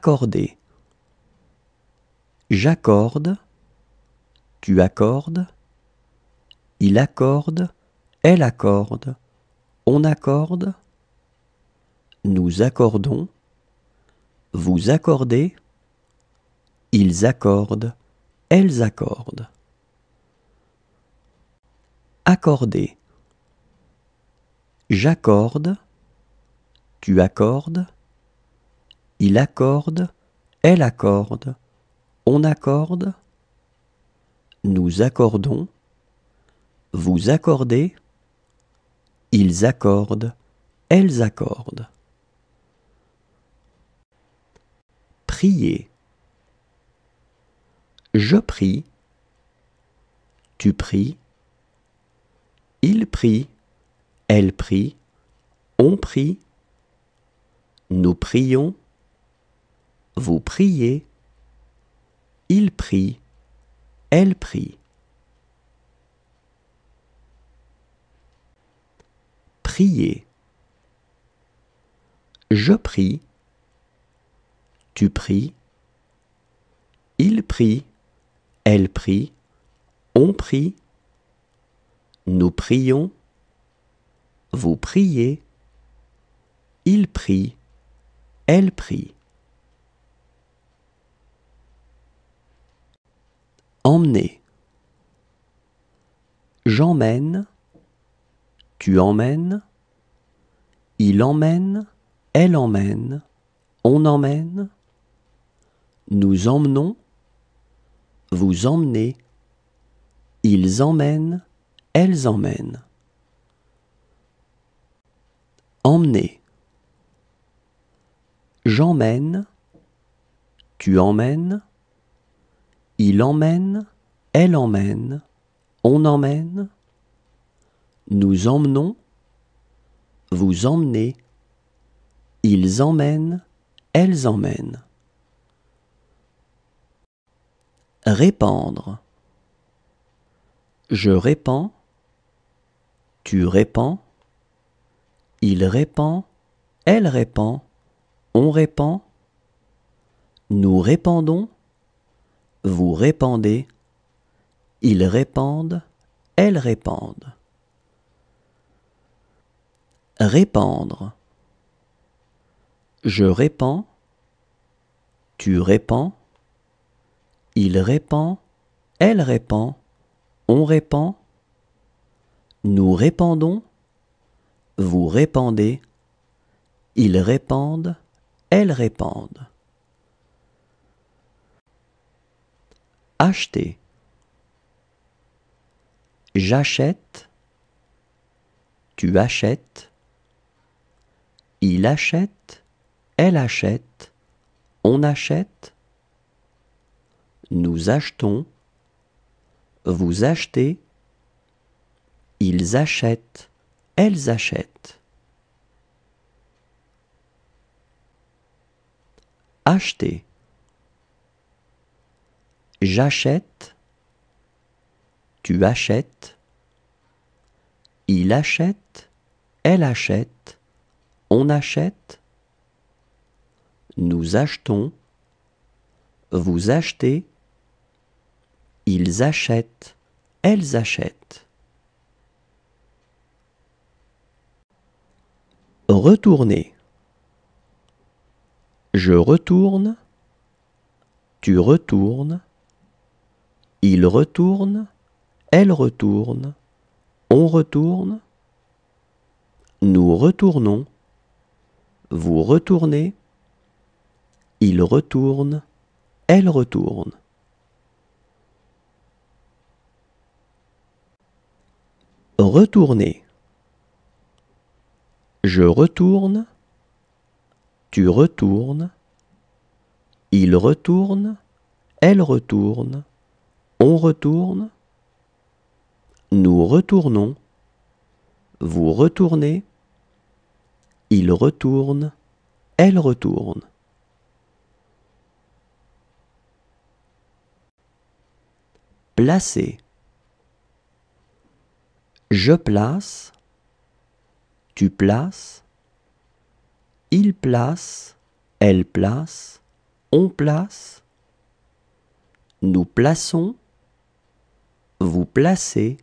Accorder. J'accorde, tu accordes, il accorde, elle accorde, on accorde, nous accordons, vous accordez, ils accordent, elles accordent. Accorder. J'accorde, tu accordes, il accorde, elle accorde, on accorde, nous accordons, vous accordez, ils accordent, elles accordent. Prier. Je prie, tu pries, il prie, elle prie, on prie, nous prions, vous priez, il prie, elle prie. Prier. Je prie, tu pries, il prie, elle prie, on prie, nous prions, vous priez, il prie, elle prie. Emmener. J'emmène, tu emmènes, il emmène, elle emmène, on emmène, nous emmenons, vous emmenez, ils emmènent, elles emmènent. Emmener. J'emmène, tu emmènes, il emmène, elle emmène, on emmène, nous emmenons, vous emmenez, ils emmènent, elles emmènent. Répandre. Je répands, tu répands, il répand, elle répand, on répand, nous répandons, vous répandez, ils répandent, elles répandent. Répandre. Je répands, tu répands, il répand, elle répand, on répand, nous répandons, vous répandez, ils répandent, elles répandent. Acheter. J'achète, tu achètes, il achète, elle achète, on achète, nous achetons, vous achetez, ils achètent, elles achètent. Acheter. J'achète, tu achètes, il achète, elle achète, on achète, nous achetons, vous achetez, ils achètent, elles achètent. Retourner. Je retourne, tu retournes, il retourne, elle retourne, on retourne, nous retournons, vous retournez, il retourne, elle retourne. Retourner. Je retourne, tu retournes, il retourne, elle retourne, on retourne, nous retournons, vous retournez, il retourne, elle retourne. Placer. Je place, tu places, il place, elle place, on place, nous plaçons, vous placez,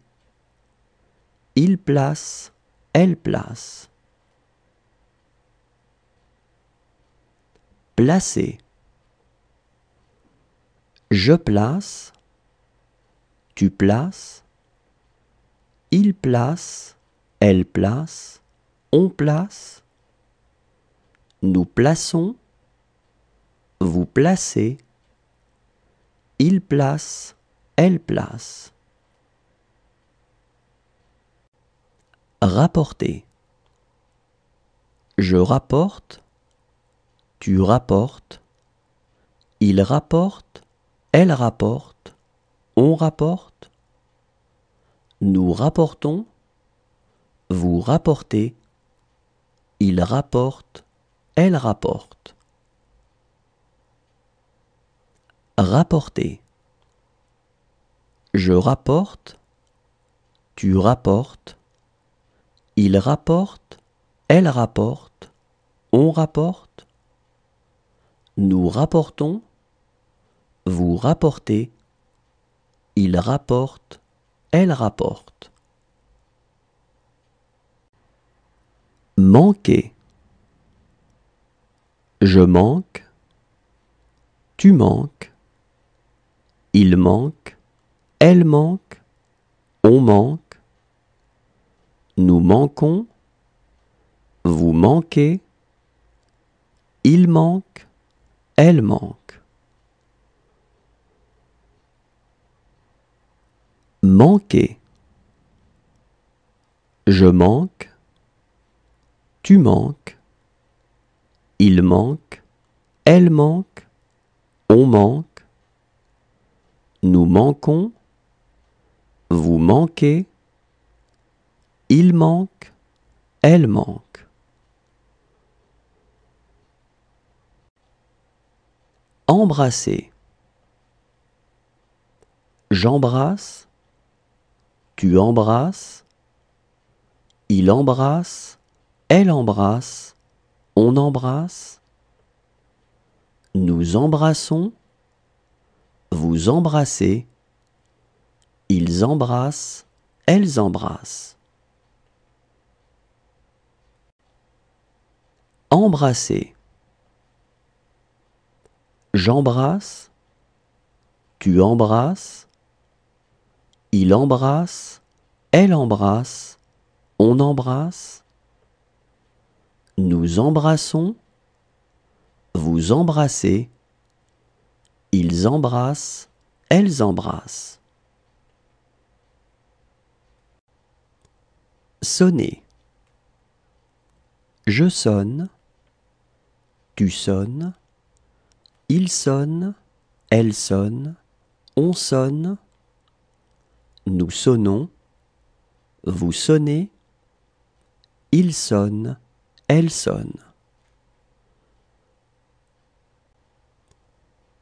il place, elle place. Placer. Je place, tu places, il place, elle place, on place, nous plaçons, vous placez, il place, elle place. Rapporter. Je rapporte, tu rapportes, il rapporte, elle rapporte, on rapporte, nous rapportons, vous rapportez, il rapporte, elle rapporte. Rapporter. Je rapporte, tu rapportes, il rapporte, elle rapporte, on rapporte, nous rapportons, vous rapportez, il rapporte, elle rapporte. Manquer. Je manque, tu manques, il manque, elle manque, on manque, nous manquons, vous manquez, il manque, elle manque. Manquer. Je manque, tu manques, il manque, elle manque, on manque, nous manquons, vous manquez, il manque, elle manque. Embrasser. J'embrasse, tu embrasses, il embrasse, elle embrasse, on embrasse, nous embrassons, vous embrassez, ils embrassent, elles embrassent. Embrasser. J'embrasse, tu embrasses, il embrasse, elle embrasse, on embrasse, nous embrassons, vous embrassez, ils embrassent, elles embrassent. Sonner. Je sonne, tu sonnes, il sonne, elle sonne, on sonne, nous sonnons, vous sonnez, il sonne, elle sonne.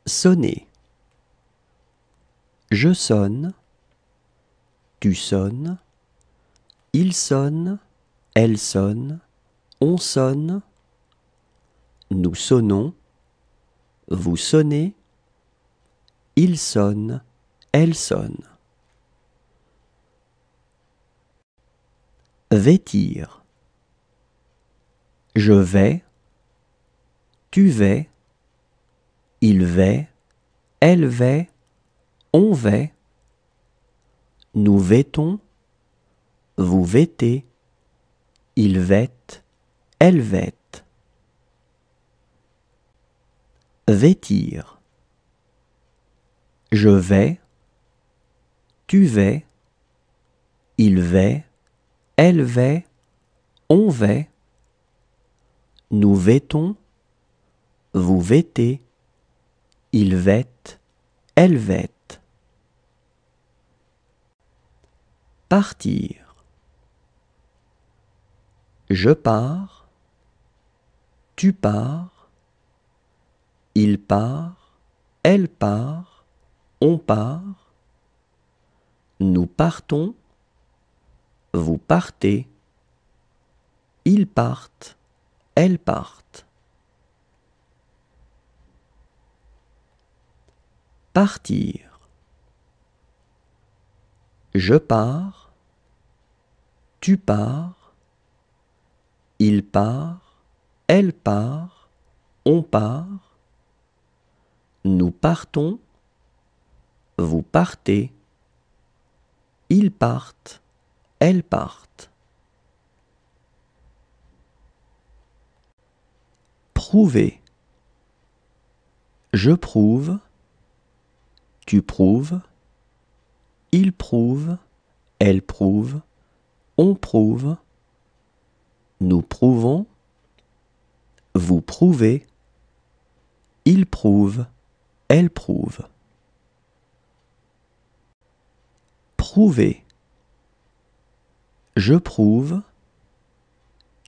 Sonner. Je sonne, tu sonnes, il sonne, elle sonne, on sonne, nous sonnons, vous sonnez, il sonne, elle sonne. Vêtir. Je vais, tu vais, il va, elle va, on va, nous vêtons, vous vêtez, il vête, elle vête. Vêtir. Je vais, tu vas, il va, elle va, on va, nous vêtons, vous vêtez, il vête, elle vête. Partir. Je pars, tu pars, il part, elle part, on part, nous partons, vous partez, ils partent, elles partent. Partir. Je pars. Tu pars. Il part. Elle part. On part. Nous partons. Vous partez. Ils partent. Elles partent. Prouver. Je prouve. Tu prouves. Il prouve. Elle prouve. On prouve. Nous prouvons. Vous prouvez. Il prouve. Elle prouve. Prouver. Je prouve.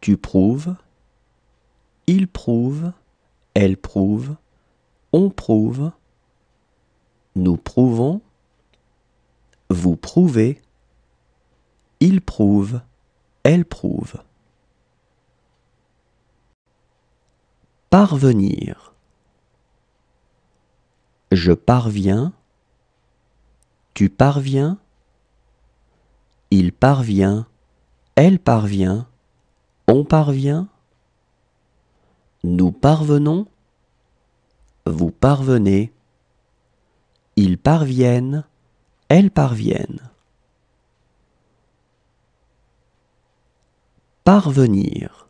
Tu prouves. Il prouve. Elle prouve. On prouve. Nous prouvons. Vous prouvez. Il prouve. Elle prouve. Parvenir. Je parviens. Tu parviens. Il parvient. Elle parvient. On parvient. Nous parvenons. Vous parvenez. Ils parviennent. Elles parviennent. Parvenir.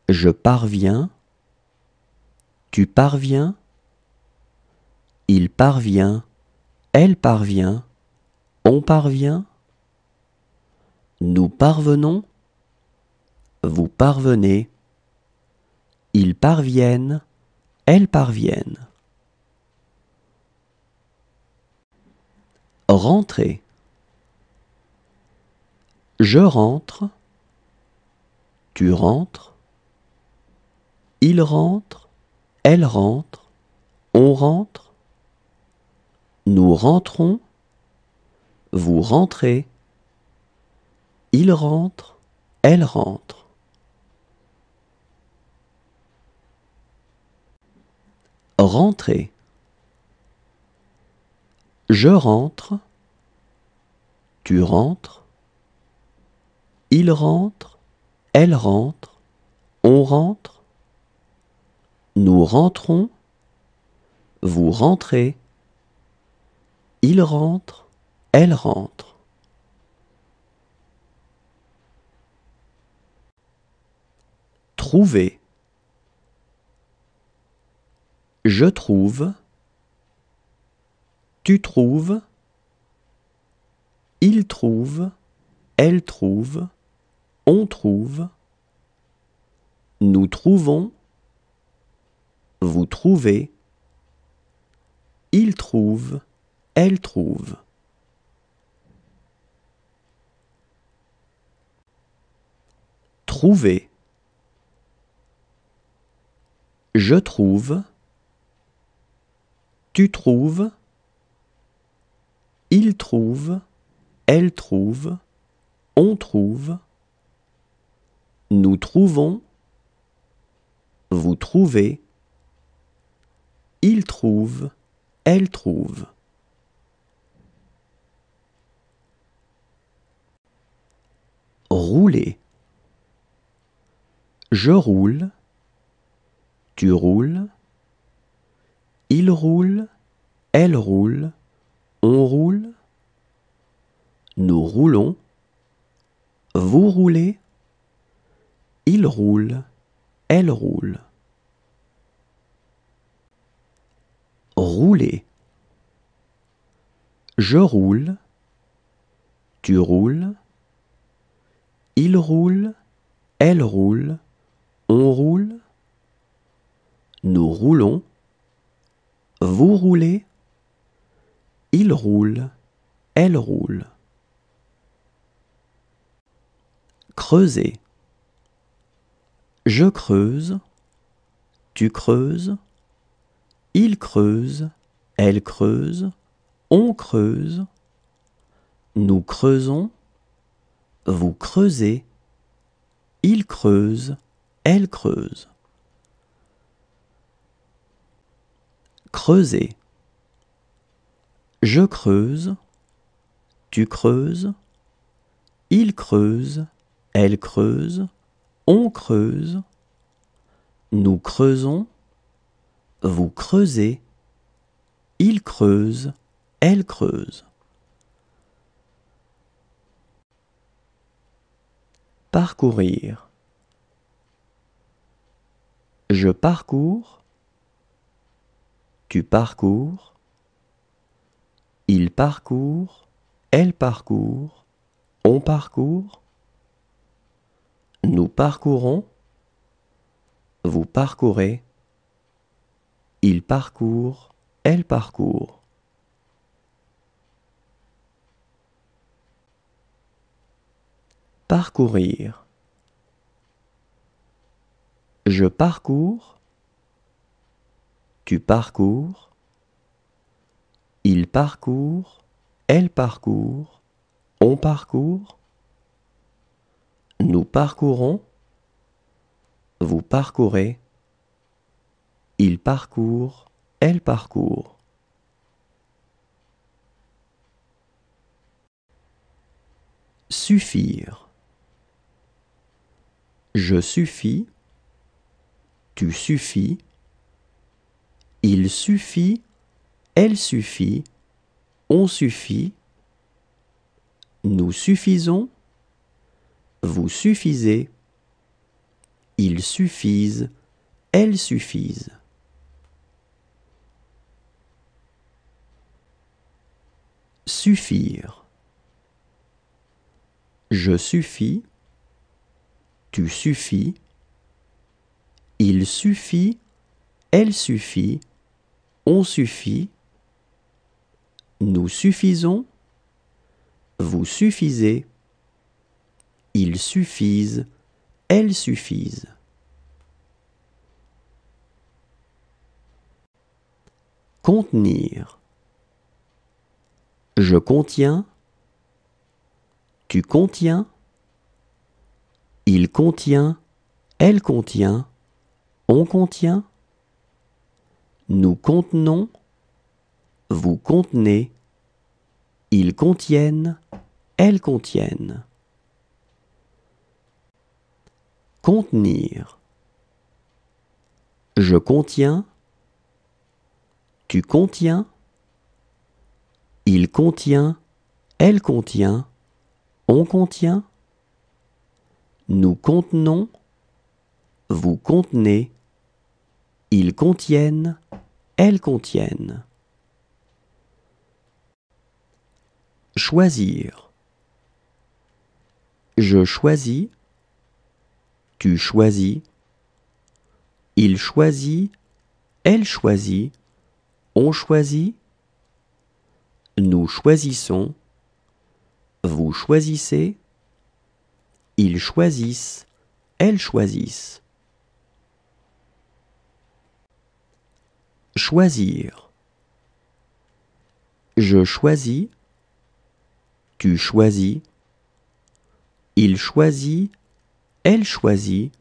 Je parviens. Tu parviens. Il parvient. Elle parvient. On parvient. Nous parvenons. Vous parvenez. Ils parviennent. Elles parviennent. Rentrer. Je rentre. Tu rentres. Il rentre. Elle rentre. On rentre. Nous rentrons. Vous rentrez. Il rentre. Elle rentre. Rentrer. Je rentre. Tu rentres. Il rentre. Elle rentre. On rentre. Nous rentrons. Vous rentrez. Il rentre. Elle rentre. Trouver. Je trouve. Tu trouves. Il trouve. Elle trouve. On trouve. Nous trouvons. Vous trouvez. Il trouve. Elle trouve. Trouver. Je trouve. Tu trouves. Il trouve. Elle trouve. On trouve. Nous trouvons. Vous trouvez. Il trouve. Elle trouve. Rouler. Je roule. Tu roules. Il roule. Elle roule. On roule. Nous roulons. Vous roulez. Il roule. Elle roule. Rouler. Je roule. Tu roules. Il roule. Elle roule. On roule. Nous roulons. Vous roulez. Il roule. Elle roule. Creuser. Je creuse. Tu creuses. Il creuse. Elle creuse. On creuse. Nous creusons. Vous creusez. Il creuse. Elle creuse. creuser. Je creuse, tu creuses, il creuse, elle creuse, on creuse, nous creusons, vous creusez, il creuse, elle creuse. Parcourir. Je parcours, tu parcours, il parcourt, elle parcourt, on parcourt, nous parcourons, vous parcourez, il parcourt, elle parcourt. Parcourir. Je parcours, tu parcours, il parcourt, elle parcourt, on parcourt, nous parcourons, vous parcourez, il parcourt, elle parcourt. Suffire. Je suffis, tu suffis, il suffit, elle suffit, on suffit, nous suffisons, vous suffisez, ils suffisent, elles suffisent. Suffire. Je suffis, tu suffis, il suffit, elle suffit, on suffit, nous suffisons, vous suffisez, ils suffisent, elles suffisent. Contenir. Je contiens, tu contiens, il contient, elle contient, on contient, nous contenons, vous contenez, ils contiennent, elles contiennent. Contenir. Je contiens, tu contiens, il contient, elle contient, on contient, nous contenons, vous contenez, ils contiennent, elles contiennent. Choisir. Je choisis, tu choisis, il choisit, elle choisit, on choisit, nous choisissons, vous choisissez, ils choisissent, elles choisissent. Choisir. Je choisis, tu choisis, il choisit, elle choisit,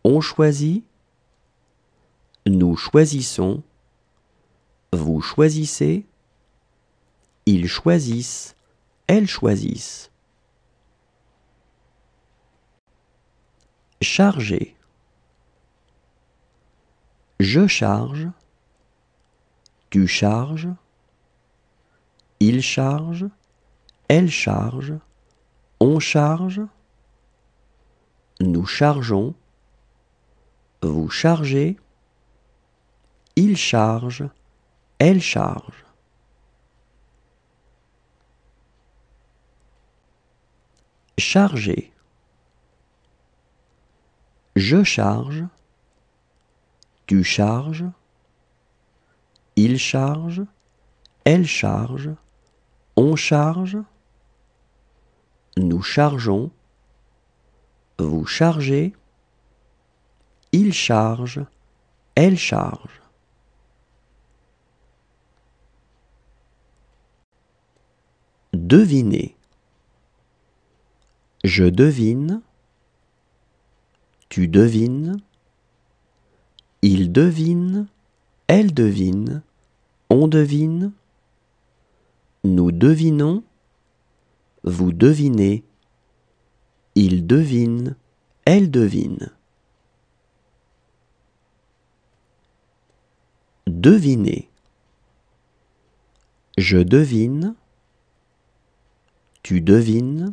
on choisit, nous choisissons, vous choisissez, ils choisissent, elles choisissent. Charger. Je charge, tu charges, il charge, elle charge, on charge, nous chargeons, vous chargez, il charge, elle charge. Charger. Je charge, tu charges, il charge, elle charge, on charge, nous chargeons, vous chargez, il charge, elle charge. Deviner. Je devine, tu devines, il devine, elle devine, on devine, nous devinons, vous devinez, il devine, elle devine. Deviner. Je devine, tu devines,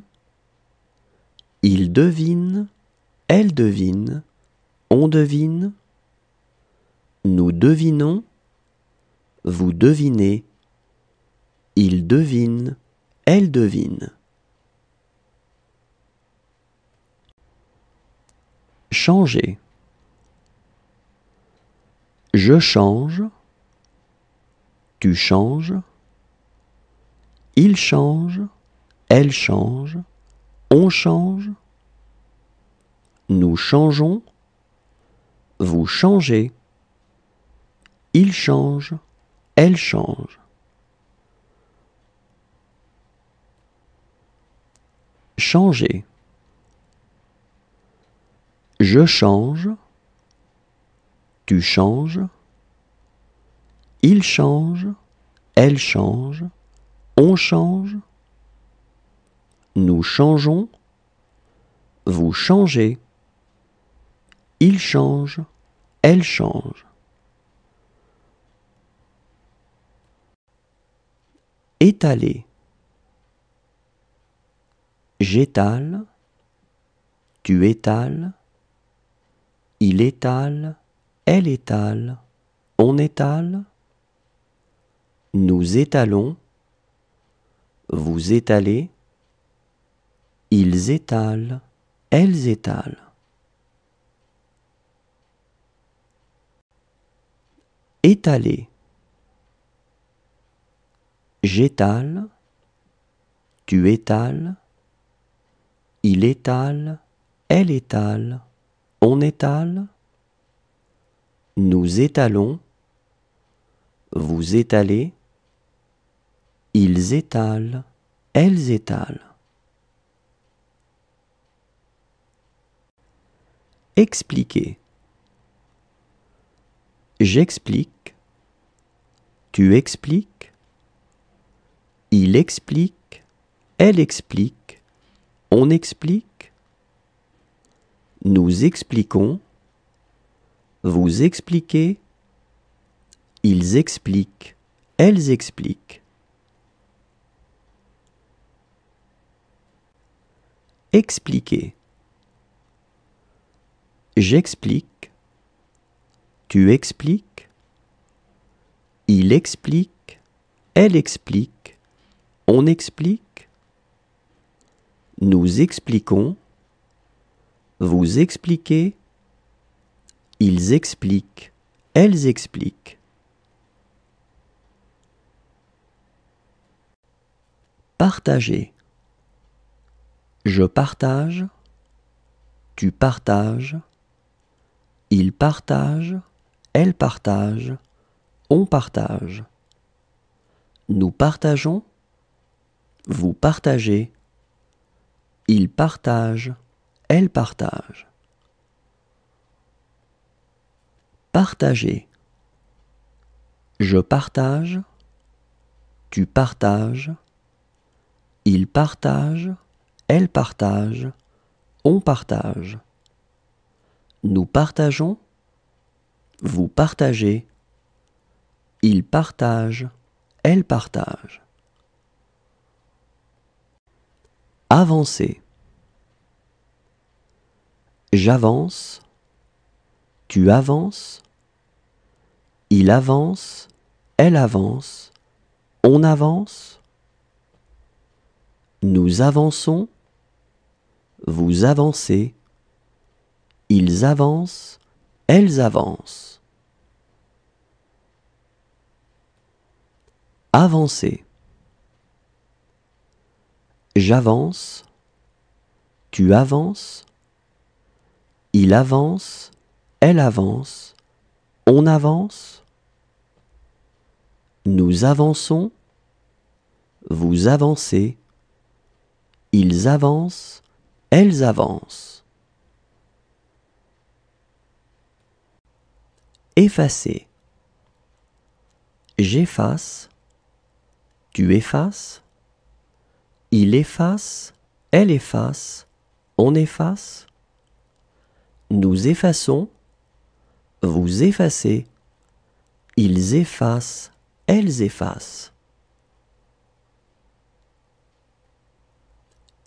il devine, elle devine, on devine, nous devinons, vous devinez, il devine, elle devine. Changer. Je change, tu changes, il change, elle change, on change, nous changeons, vous changez, il change, elle change. Changer. Je change, tu changes, il change, elle change, on change, nous changeons, vous changez, il change, elle change. Étaler. J'étale, tu étales, il étale, elle étale, on étale, nous étalons, vous étalez, ils étalent, elles étalent. Étaler. J'étale, tu étales, il étale, elle étale, on étale, nous étalons, vous étalez, ils étalent, elles étalent. Expliquer. J'explique, tu expliques, il explique, elle explique, on explique, nous expliquons, vous expliquez, ils expliquent, elles expliquent. Expliquer. J'explique, tu expliques, il explique, elle explique, on explique, nous expliquons, vous expliquez, ils expliquent, elles expliquent. Partager. Je partage, tu partages, il partage, elle partage, on partage. Nous partageons, vous partagez, il partage, elle partage. Partager. Je partage, tu partages, il partage, elle partage, on partage. Nous partageons, vous partagez, il partage, elle partage. Avancer. J'avance, tu avances, il avance, elle avance, on avance, nous avançons, vous avancez, ils avancent, elles avancent. Avancer. J'avance, tu avances, il avance, elle avance, on avance, nous avançons, vous avancez, ils avancent, elles avancent. Effacer. J'efface, tu effaces, il efface, elle efface, on efface. Nous effaçons, vous effacez, ils effacent, elles effacent.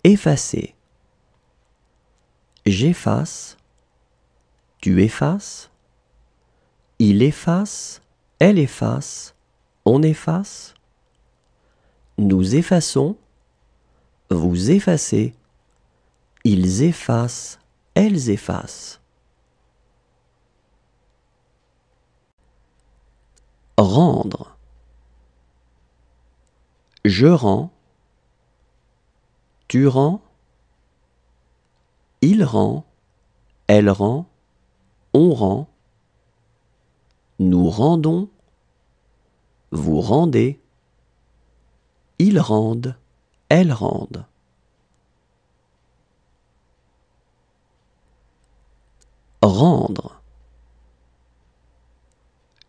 Effacer. J'efface, tu effaces, il efface, elle efface, on efface. Nous effaçons, vous effacez, ils effacent, elles effacent. Rendre. Je rends, tu rends, il rend, elle rend, on rend. Nous rendons, vous rendez, ils rendent, elles rendent. Rendre.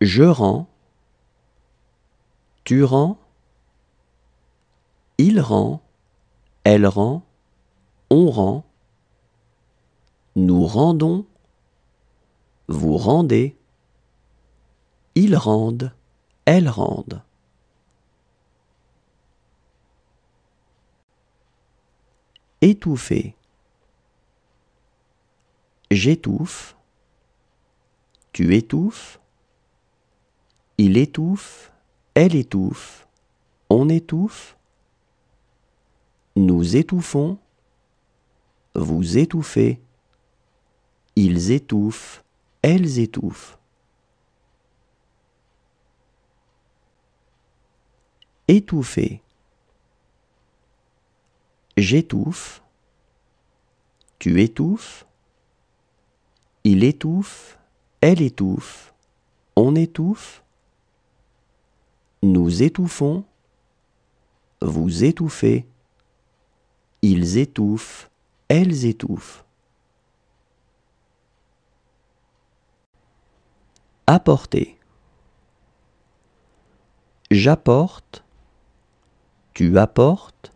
Je rends, tu rends, il rend, elle rend, on rend. Nous rendons, vous rendez, ils rendent, elles rendent. Étouffer. J'étouffe, tu étouffes, il étouffe, elle étouffe, on étouffe. Nous étouffons, vous étouffez, ils étouffent, elles étouffent. Étouffer. J'étouffe, tu étouffes, il étouffe, elle étouffe, on étouffe. Nous étouffons, vous étouffez, ils étouffent, elles étouffent. Apporter. J'apporte, tu apportes,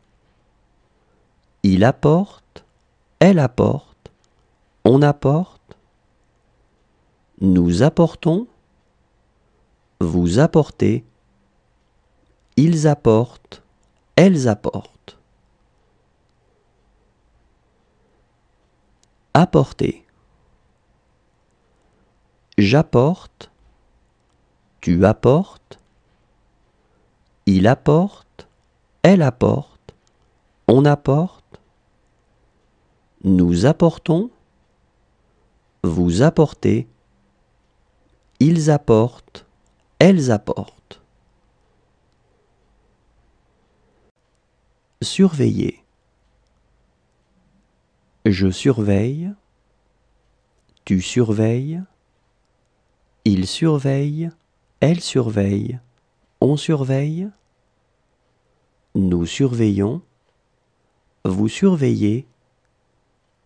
il apporte, elle apporte, on apporte. Nous apportons, vous apportez, ils apportent, elles apportent. Apporter. J'apporte, tu apportes, il apporte, elle apporte, on apporte. Nous apportons, vous apportez, ils apportent, elles apportent. Surveiller. Je surveille, tu surveilles, il surveille, elle surveille, on surveille. Nous surveillons, vous surveillez,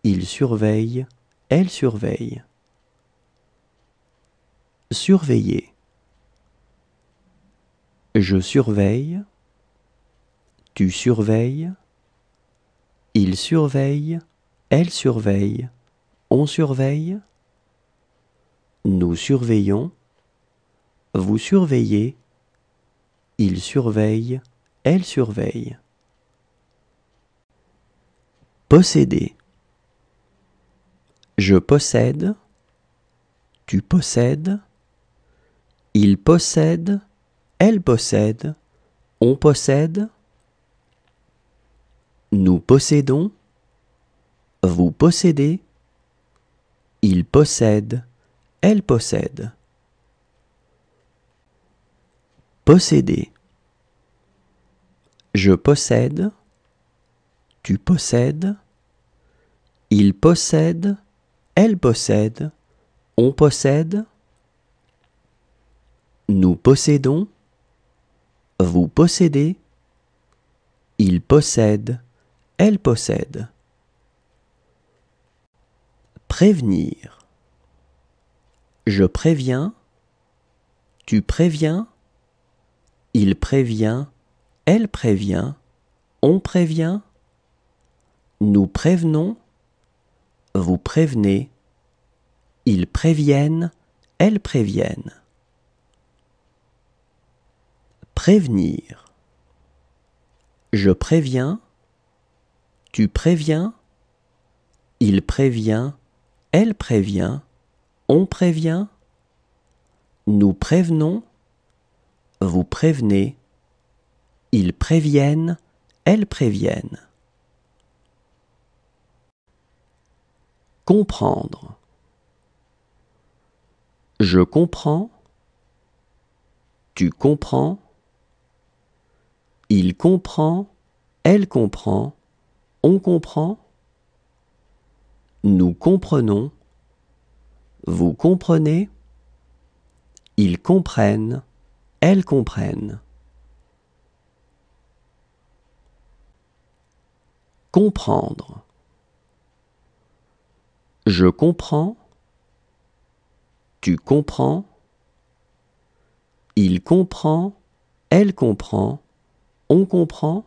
il surveille, elle surveille. Surveiller. Je surveille, tu surveilles, il surveille, elle surveille, on surveille. Nous surveillons, vous surveillez, il surveille, elle surveille. Posséder. Je possède, tu possèdes, il possède, elle possède, on possède. Nous possédons, vous possédez, il possède, elle possède. Posséder. Je possède, tu possèdes, il possède, elle possède, on possède. Nous possédons, vous possédez, il possède, elle possède. Prévenir. Je préviens, tu préviens, il prévient, elle prévient, on prévient, nous prévenons, vous prévenez, ils préviennent, elles préviennent. Prévenir. Je préviens, tu préviens, il prévient, elle prévient, on prévient, nous prévenons, vous prévenez, ils préviennent, elles préviennent. Comprendre. Je comprends, tu comprends, il comprend, elle comprend, on comprend, nous comprenons, vous comprenez, ils comprennent, elles comprennent. Comprendre. Je comprends, tu comprends, il comprend, elle comprend, on comprend,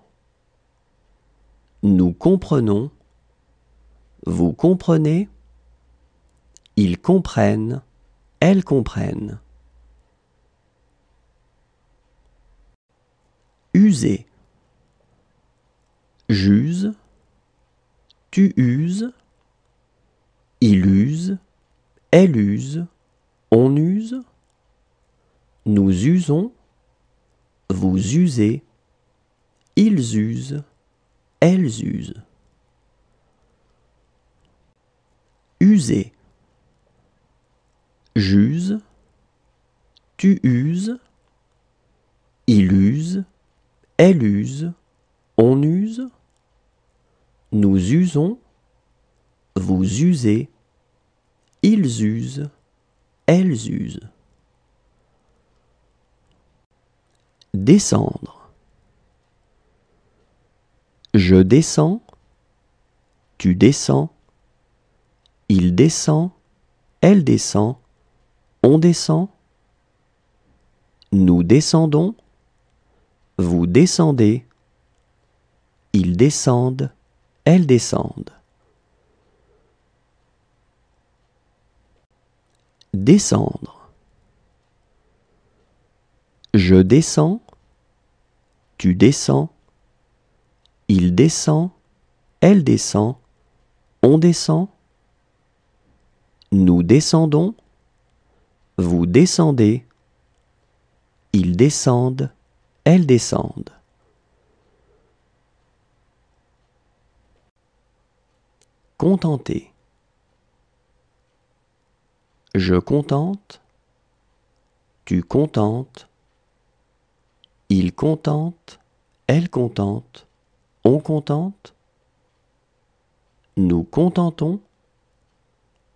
nous comprenons, vous comprenez, ils comprennent, elles comprennent. User. J'use, tu uses, il use, elle use, on use, nous usons, vous usez, ils usent, elles usent. User. J'use, tu uses, il use, elle use, on use, nous usons, vous usez, ils usent, elles usent. Descendre. Je descends, tu descends, il descend, elle descend, on descend, nous descendons, vous descendez, ils descendent, elles descendent. Descendre. Je descends, tu descends, il descend, elle descend, on descend, nous descendons, vous descendez, ils descendent, elles descendent. Contenter. Je contente, tu contentes, il contente, elle contente, on contente, nous contentons,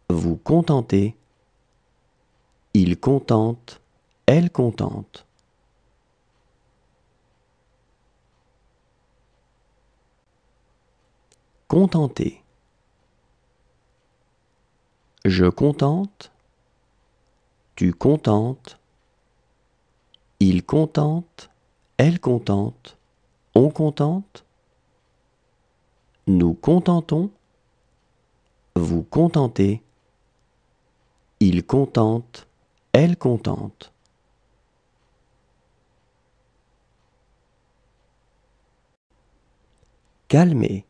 vous contentez, il contente, elle contente. Contenter. Je contente, tu contentes, il contente, elle contente, on contente, nous contentons, vous contentez, il contente, elle contente. Calmer.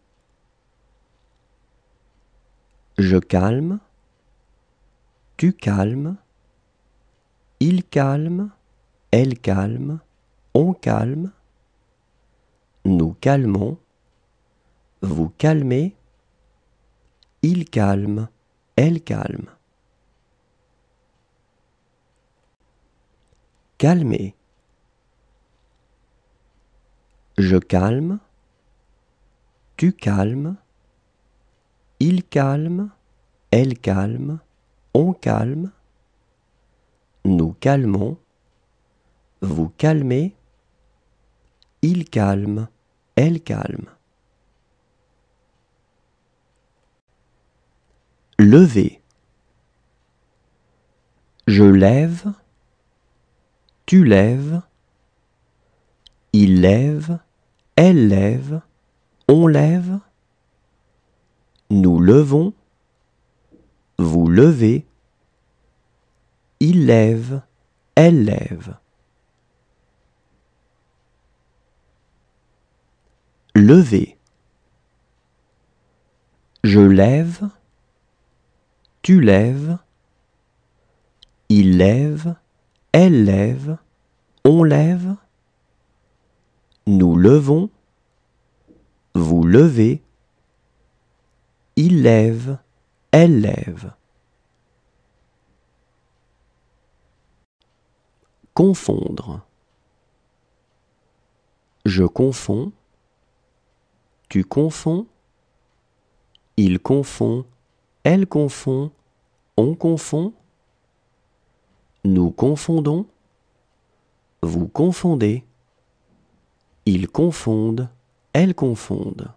Je calme, tu calmes, il calme, elle calme, on calme, nous calmons, vous calmez, il calme, elle calme. Calmer. Je calme, tu calmes, il calme, elle calme, on calme, nous calmons, vous calmez, il calme, elle calme. Lever. Je lève, tu lèves, il lève, elle lève, on lève, nous levons, vous levez, il lève, elle lève. Lever. Je lève, tu lèves, il lève, elle lève, on lève, nous levons, vous levez, il lève, elle lève. Confondre. Je confonds, tu confonds, il confond, elle confond, on confond, nous confondons, vous confondez, ils confondent, elles confondent.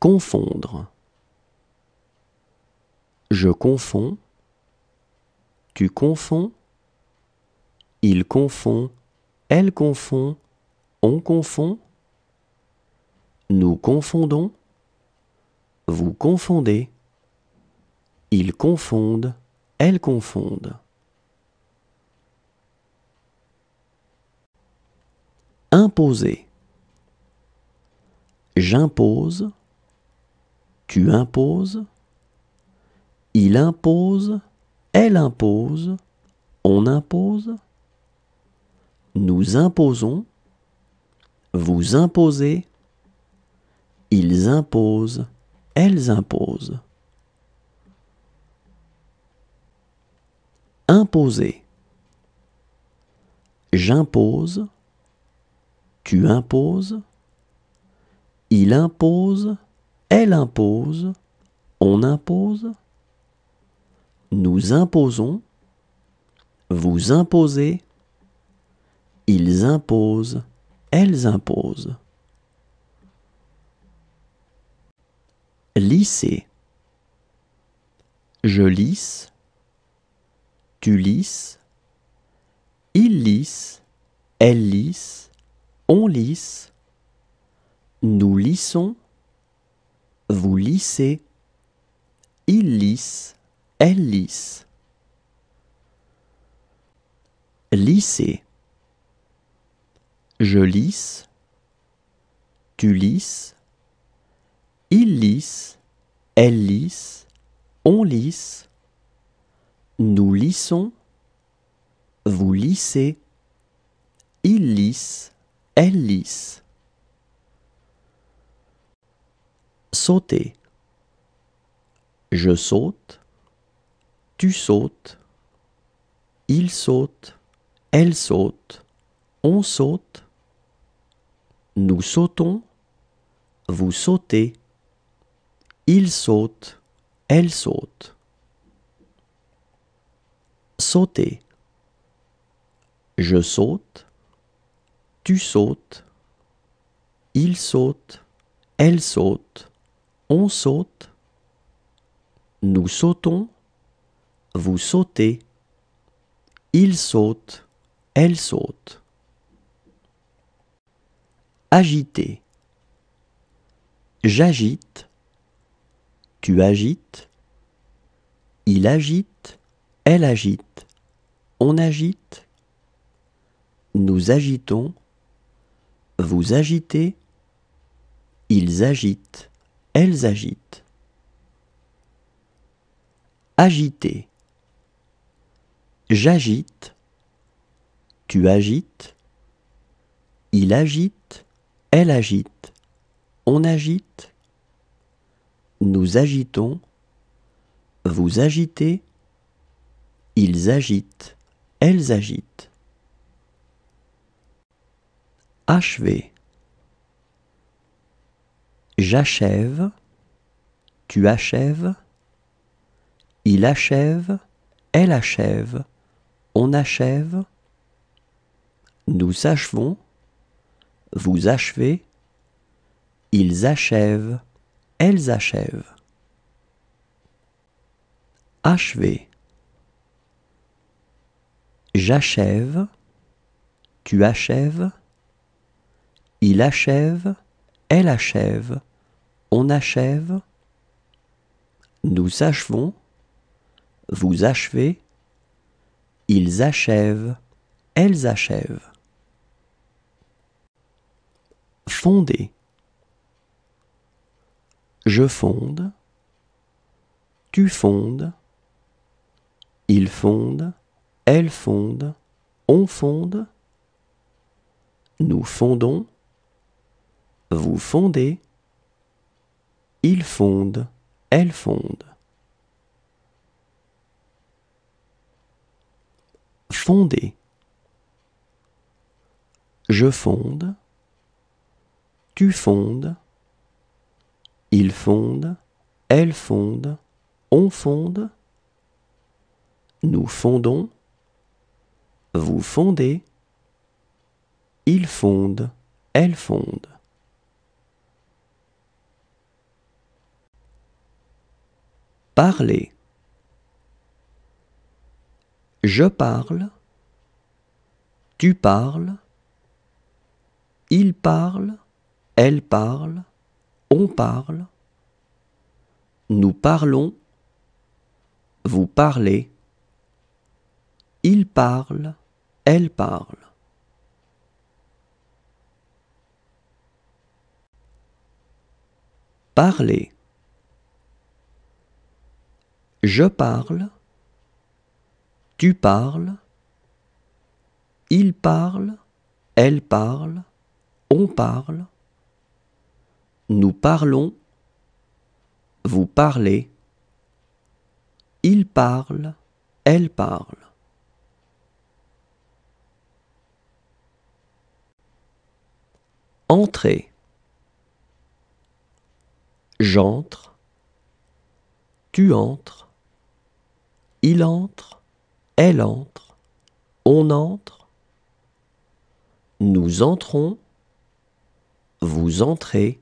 Confondre. Je confonds, tu confonds, il confond, elle confond, on confond, nous confondons, vous confondez, ils confondent, elles confondent. Imposer. J'impose, tu imposes, il impose, elle impose, on impose, nous imposons, vous imposez, ils imposent, elles imposent. Imposer. J'impose, tu imposes, il impose, elle impose, on impose, nous imposons, vous imposez, ils imposent, elles imposent. Lisser. Je lisse, tu lisses, il lisse, elle lisse, on lisse, nous lissons, vous lissez, il lisse, elle lisse. Lisser. Je lisse, tu lisses, il lisse, elle lisse, on lisse, nous lissons, vous lissez, il lisse, elle lisse. Sauter. Je saute, tu sautes, il saute, elle saute, on saute, nous sautons, vous sautez, il saute, elle saute. Sauter. Je saute, tu sautes, il saute, elle saute, on saute, nous sautons, vous sautez, il saute, elle saute. Agiter. J'agite, tu agites, il agite, elle agite, on agite, nous agitons, vous agitez, ils agitent, elles agitent. Agiter. J'agite, tu agites, il agite, elle agite, on agite, nous agitons, vous agitez, ils agitent, elles agitent. Achever. J'achève, tu achèves, il achève, elle achève, on achève, nous achevons, vous achevez, ils achèvent, elles achèvent. Achever. J'achève, tu achèves, il achève, elle achève, on achève, nous achevons, vous achevez, ils achèvent, elles achèvent. Fonder. Je fonde, tu fondes, il fonde, elle fonde, on fonde, nous fondons, vous fondez, ils fondent, elles fondent. Fonder. Je fonde, tu fondes, il fonde, elle fonde, on fonde, nous fondons, vous fondez, ils fondent, elles fondent. Parler. Je parle, tu parles, il parle, elle parle, on parle, nous parlons, vous parlez, il parle, elle parle. Parler. Je parle, tu parles, il parle, elle parle, on parle, nous parlons, vous parlez, il parle, elle parle. Entrer. J'entre, tu entres, il entre, elle entre, on entre, nous entrons, vous entrez,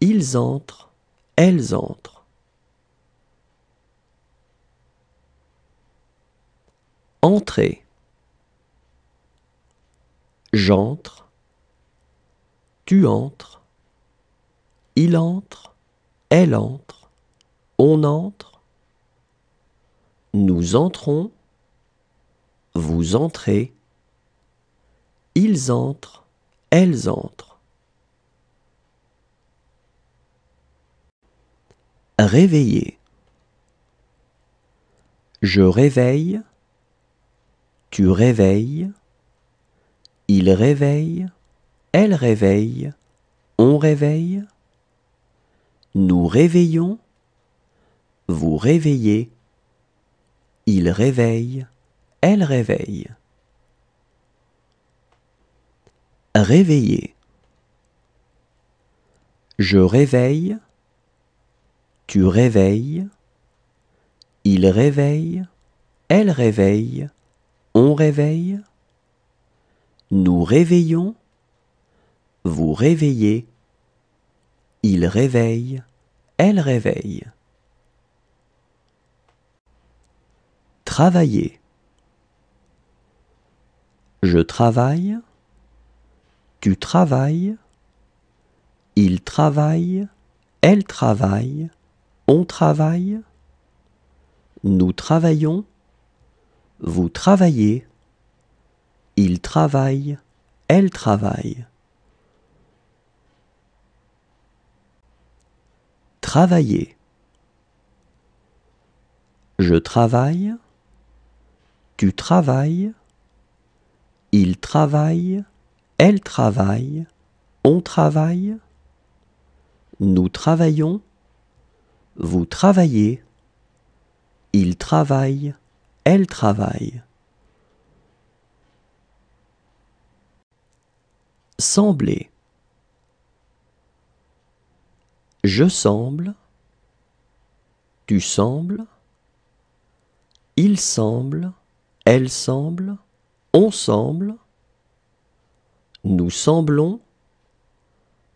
ils entrent, elles entrent. Entrer. J'entre, tu entres, il entre, elle entre, on entre, nous entrons, vous entrez, ils entrent, elles entrent. Réveiller. Je réveille, tu réveilles, il réveille, elle réveille, on réveille, nous réveillons, vous réveillez, il réveille, elle réveille. Réveiller. Je réveille, tu réveilles, il réveille, elle réveille, on réveille, nous réveillons, vous réveillez, il réveille, elle réveille. Travailler. Je travaille, tu travailles, il travaille, elle travaille, on travaille, nous travaillons, vous travaillez, il travaille, elle travaille. Travailler. Je travaille, tu travailles, il travaille, elle travaille, on travaille, nous travaillons, vous travaillez, il travaille, elle travaille. Sembler. Je semble, tu sembles, il semble, elle semble, on semble, nous semblons,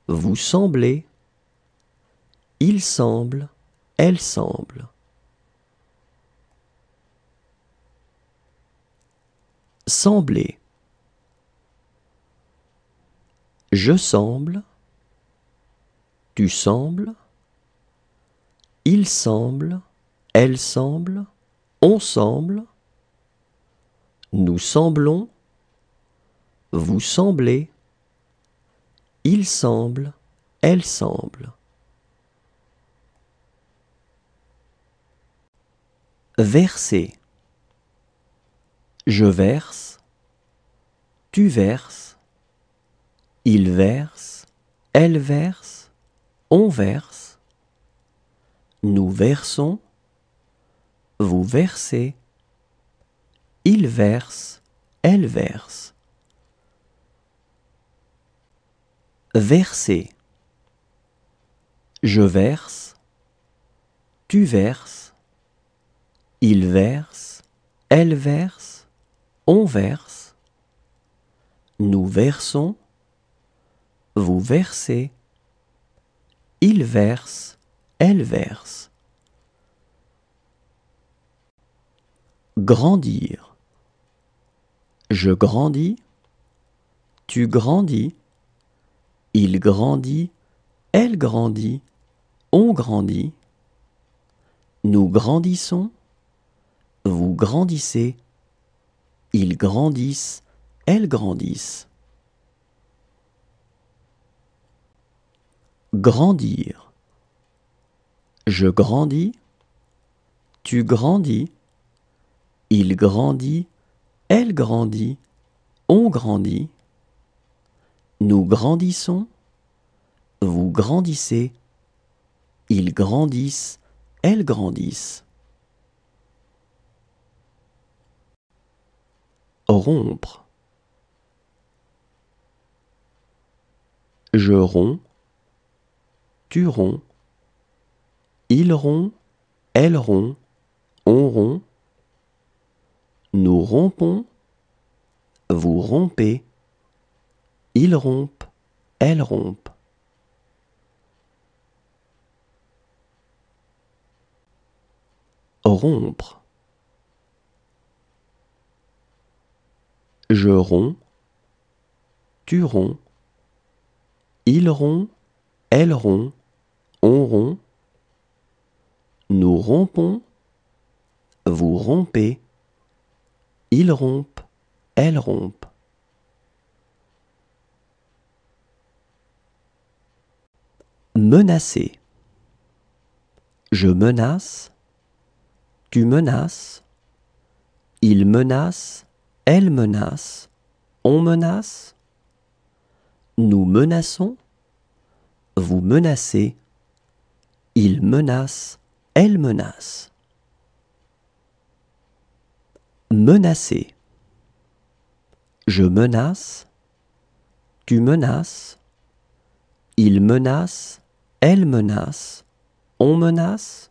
vous semblez, il semble, elle semble. Sembler. Je semble. Tu sembles. Il semble. Elle semble. On semble. Nous semblons. Vous semblez. Il semble. Elle semble. Verser. Je verse. Tu verses. Il verse. Elle verse. On verse. Nous versons. Vous versez. Il verse. Elle verse. Verser. Je verse. Tu verses. Il verse. Elle verse. On verse. Nous versons. Vous versez. Il verse. Elle verse. Grandir. Je grandis. Tu grandis. Il grandit. Elle grandit. On grandit. Nous grandissons. Vous grandissez. Ils grandissent. Elles grandissent. Grandir. Je grandis. Tu grandis. Il grandit. Elle grandit. On grandit. Nous grandissons. Vous grandissez. Ils grandissent. Elles grandissent. Rompre. Je romps. Tu romps. Il rompt. Elle rompt. On rompt. Nous rompons. Vous rompez. Ils rompent. Elles rompent. Rompre. Je romps. Tu romps. Il rompt. Elle rompt. On rompt. Nous rompons. Vous rompez. Ils rompent. Elles rompent. Menacer. Je menace. Tu menaces. Il menace. Elle menace. On menace. Nous menaçons. Vous menacez. Il menace. Elle menace. Menacer. Je menace. Tu menaces. Il menace. Elle menace. On menace.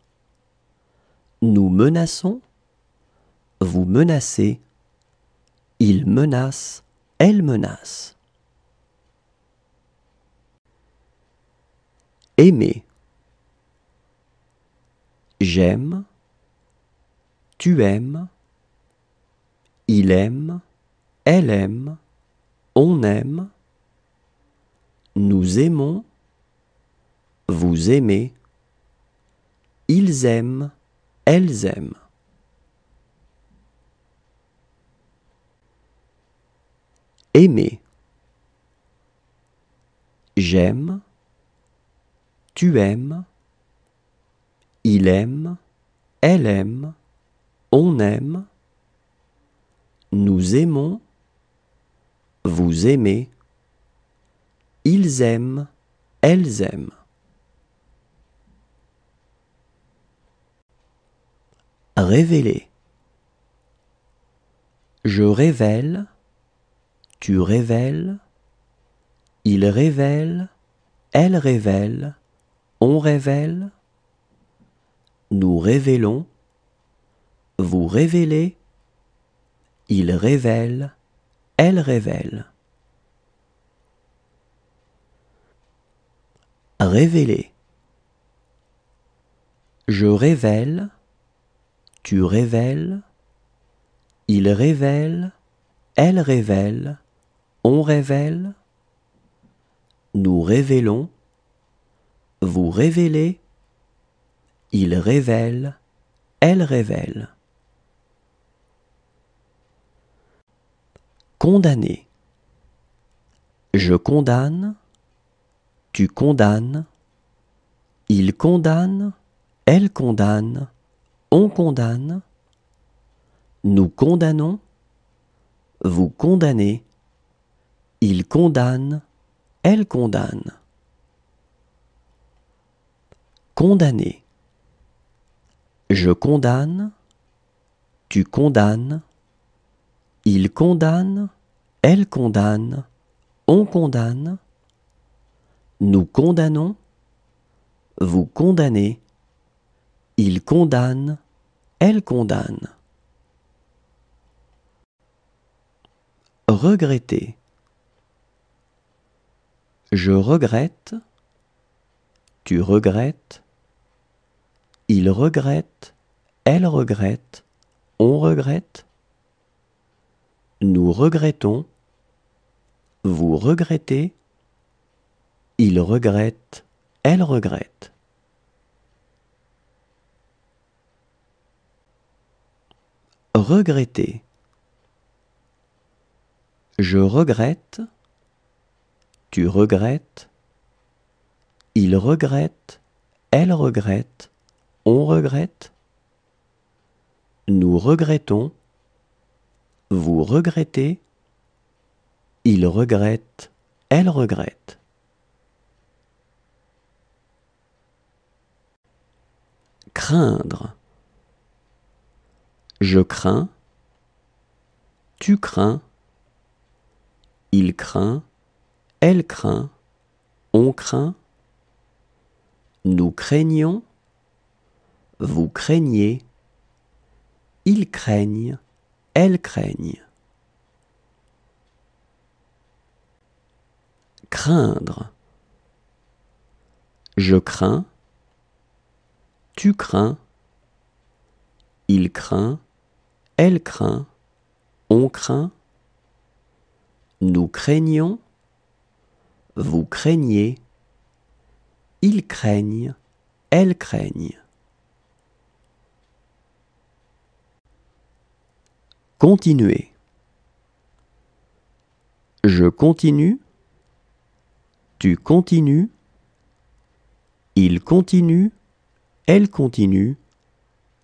Nous menaçons. Vous menacez. Il menace. Elle menace. Aimer. J'aime. Tu aimes. Il aime. Elle aime. On aime. Nous aimons. Vous aimez. Ils aiment. Elles aiment. Aimer. J'aime. Tu aimes. Il aime. Elle aime. On aime. Nous aimons. Vous aimez. Ils aiment. Elles aiment. Révéler. Je révèle. Tu révèles. Il révèle. Elle révèle. On révèle. Nous révélons. Vous révélez. Il révèle. Elle révèle. Révéler. Je révèle. Tu révèles. Il révèle. elle révèle, on révèle, nous révélons, vous révélez, il révèle, elle révèle. Condamner. Je condamne, tu condamnes, il condamne, elle condamne, on condamne, nous condamnons, vous condamnez, il condamne, elle condamne. Condamner. Je condamne, tu condamnes, il condamne, elle condamne, on condamne, nous condamnons, vous condamnez, il condamne, elle condamne. Regretter. Je regrette, tu regrettes, il regrette, elle regrette, on regrette, nous regrettons, vous regrettez, il regrette, elle regrette. Regretter. Je regrette, tu regrettes, il regrette, elle regrette, on regrette, nous regrettons, vous regrettez, il regrette, elle regrette. Craindre. Je crains, tu crains, il craint, elle craint, on craint, nous craignons, vous craignez, ils craignent, elles craignent. Craindre. Je crains, tu crains, il craint, elle craint, on craint, nous craignons, vous craignez, ils craignent, elles craignent. Continuer. Je continue, tu continues, il continue, elle continue,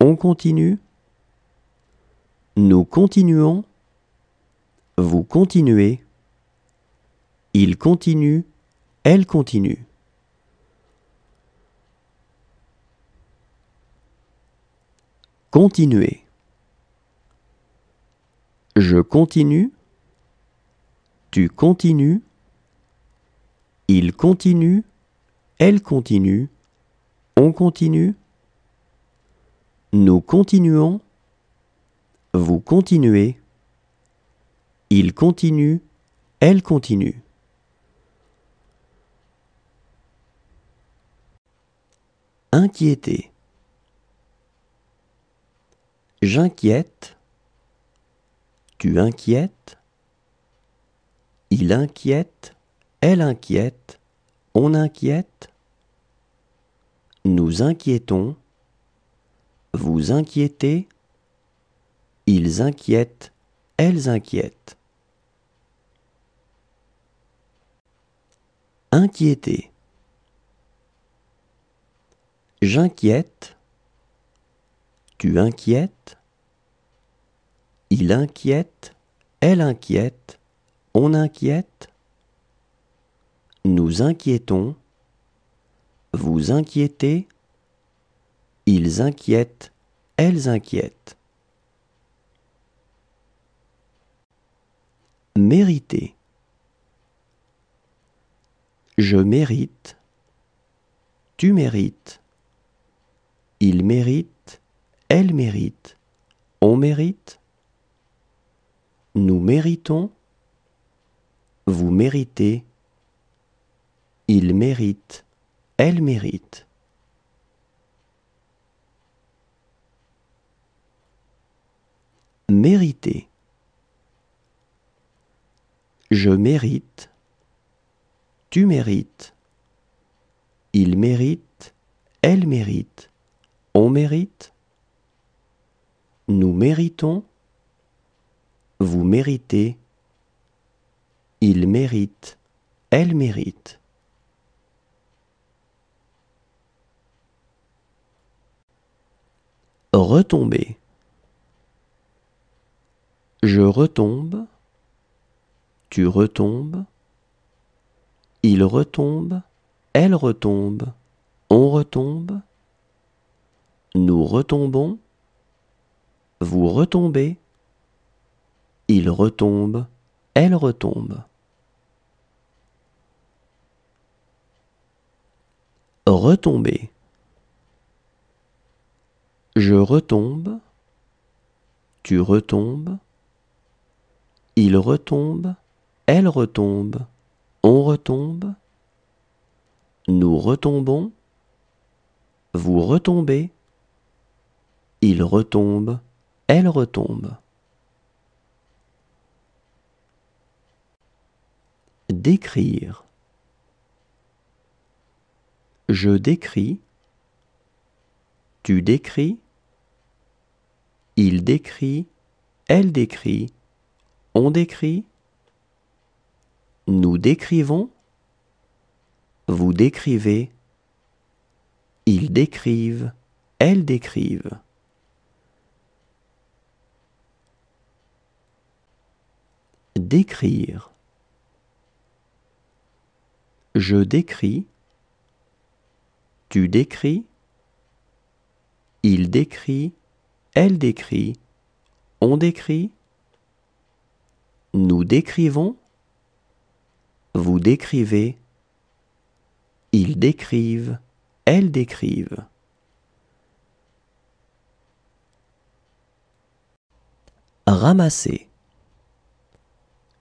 on continue, nous continuons, vous continuez, il continue, elle continue. Continuer. Je continue, tu continues, il continue, elle continue, on continue, nous continuons, vous continuez, il continue, elle continue. Inquiéter. J'inquiète, tu inquiètes, il inquiète, elle inquiète, on inquiète, nous inquiétons, vous inquiétez, ils inquiètent, elles inquiètent. Inquiéter. J'inquiète, tu inquiètes, il inquiète, elle inquiète, on inquiète, nous inquiétons, vous inquiétez, ils inquiètent, elles inquiètent. Mériter. Je mérite, tu mérites, il mérite, elle mérite, on mérite, nous méritons, vous méritez, il mérite, elle mérite. Mériter. Je mérite, tu mérites, il mérite, elle mérite, on mérite, nous méritons, vous méritez, il mérite, elle mérite. Retomber. Je retombe, tu retombes, il retombe, elle retombe, on retombe, nous retombons, vous retombez, il retombe, elle retombe. Retomber. Je retombe, tu retombes, il retombe, elle retombe, on retombe, nous retombons, vous retombez, il retombe, elle retombe. Décrire. Je décris, tu décris, il décrit, elle décrit, on décrit, nous décrivons, vous décrivez, ils décrivent, elles décrivent. Décrire. Je décris, tu décris, il décrit, elle décrit, on décrit, nous décrivons, vous décrivez, ils décrivent, elles décrivent. Ramasser.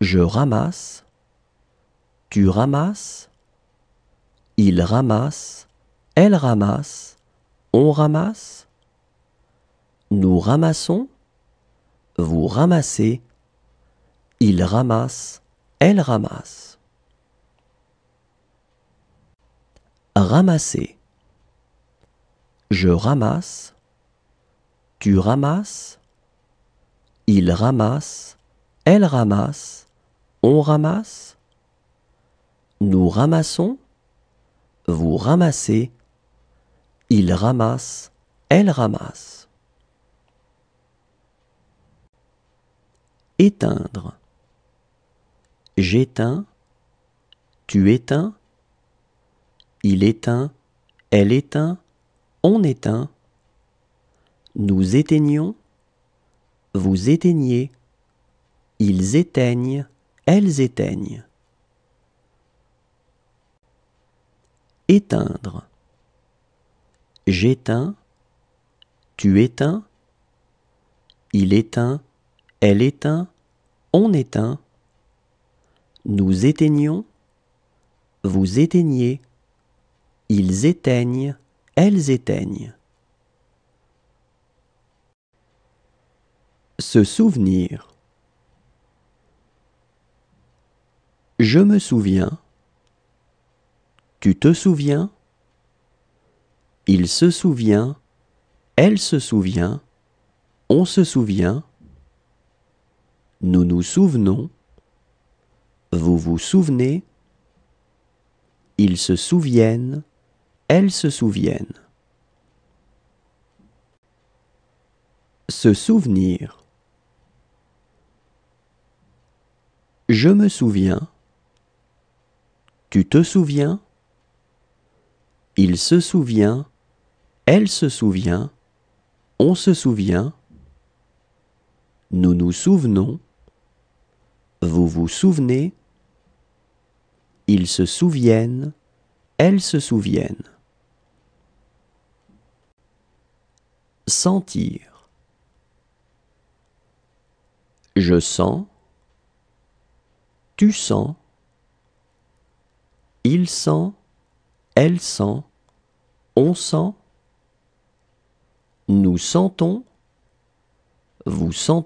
Je ramasse, tu ramasses, il ramasse, elle ramasse, on ramasse, nous ramassons, vous ramassez, il ramasse, elle ramasse. Ramasser. Je ramasse, tu ramasses, il ramasse, elle ramasse, on ramasse, nous ramassons, vous ramassez, il ramasse, elle ramasse. Éteindre. J'éteins, tu éteins, il éteint, elle éteint, on éteint, nous éteignons, vous éteignez, ils éteignent, elles éteignent. Éteindre. J'éteins, tu éteins, il éteint, elle éteint, on éteint, nous éteignons, vous éteignez, ils éteignent, elles éteignent. Se souvenir. Je me souviens, tu te souviens, il se souvient, elle se souvient, on se souvient, nous nous souvenons, vous vous souvenez, ils se souviennent, elles se souviennent. Se souvenir. Je me souviens, tu te souviens, il se souvient, elle se souvient, on se souvient, nous nous souvenons, vous vous souvenez, ils se souviennent, elles se souviennent. Sentir. Je sens, tu sens, il sent, elle sent, on sent, nous sentons, vous sentez.